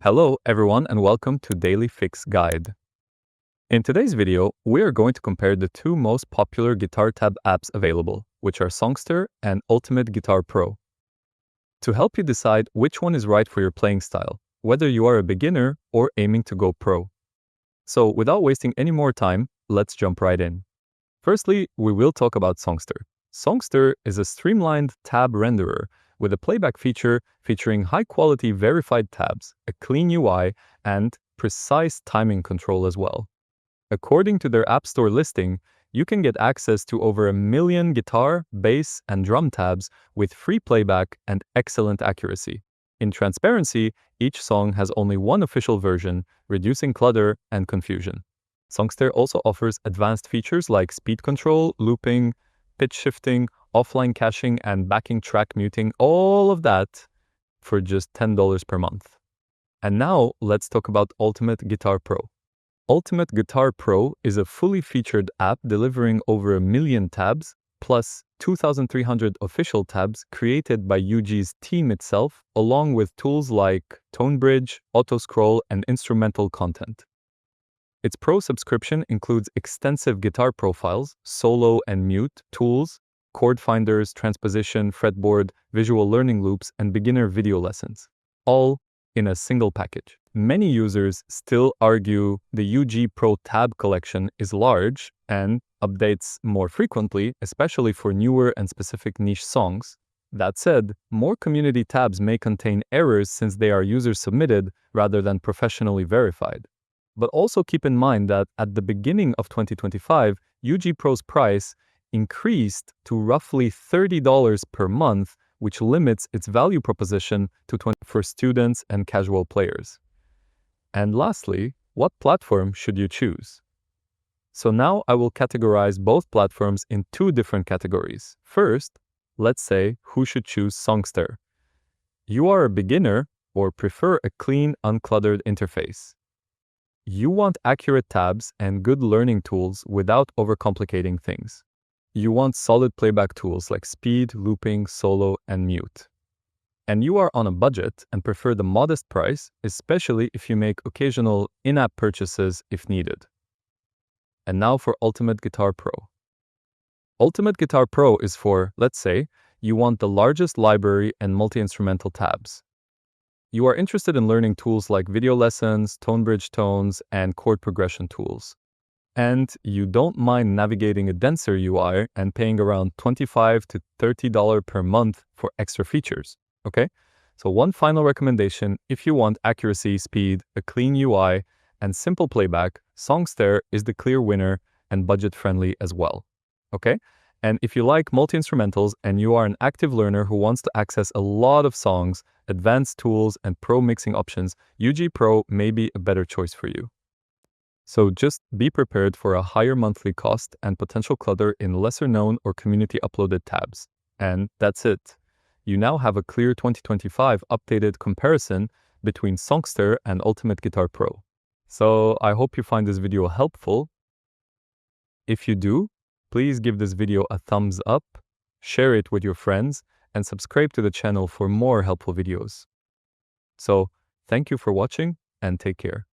Hello everyone and welcome to Daily Fix Guide. In today's video, we are going to compare the two most popular guitar tab apps available, which are Songsterr and Ultimate Guitar Pro. To help you decide which one is right for your playing style, whether you are a beginner or aiming to go pro. So without wasting any more time, let's jump right in. Firstly, we will talk about Songsterr. Songsterr is a streamlined tab renderer with a playback feature featuring high-quality verified tabs, a clean UI, and precise timing control as well. According to their App Store listing, you can get access to over 1 million guitar, bass, and drum tabs with free playback and excellent accuracy. In transparency, each song has only one official version, reducing clutter and confusion. Songsterr also offers advanced features like speed control, looping, pitch shifting, offline caching, and backing track muting, all of that for just $10 per month. And now let's talk about Ultimate Guitar Pro. Ultimate Guitar Pro is a fully featured app delivering over 1 million tabs, plus 2,300 official tabs created by UG's team itself, along with tools like Tone Bridge, Auto Scroll, and instrumental content. Its Pro subscription includes extensive guitar profiles, solo and mute tools, chord finders, transposition, fretboard, visual learning loops, and beginner video lessons, all in a single package. Many users still argue the UG Pro tab collection is large and updates more frequently, especially for newer and specific niche songs. That said, more community tabs may contain errors since they are user-submitted rather than professionally verified. But also keep in mind that at the beginning of 2025, UG Pro's price increased to roughly $30 per month, which limits its value proposition to $20 for students and casual players. And lastly, what platform should you choose? So now I will categorize both platforms in two different categories. First, let's say who should choose Songsterr. You are a beginner or prefer a clean, uncluttered interface. You want accurate tabs and good learning tools without overcomplicating things. You want solid playback tools like speed, looping, solo, and mute. And you are on a budget and prefer the modest price, especially if you make occasional in-app purchases if needed. And now for Ultimate Guitar Pro. Ultimate Guitar Pro is for, let's say, you want the largest library and multi-instrumental tabs. You are interested in learning tools like video lessons, tone bridge tones, and chord progression tools. And you don't mind navigating a denser UI and paying around $25 to $30 per month for extra features, okay? So one final recommendation, if you want accuracy, speed, a clean UI, and simple playback, Songsterr is the clear winner and budget-friendly as well, okay? And if you like multi-instrumentals and you are an active learner who wants to access a lot of songs, advanced tools, and pro mixing options, UG Pro may be a better choice for you. So just be prepared for a higher monthly cost and potential clutter in lesser known or community uploaded tabs. And that's it. You now have a clear 2025 updated comparison between Songsterr and Ultimate Guitar Pro. So I hope you find this video helpful. If you do, please give this video a thumbs up, share it with your friends, and subscribe to the channel for more helpful videos. So, thank you for watching and take care.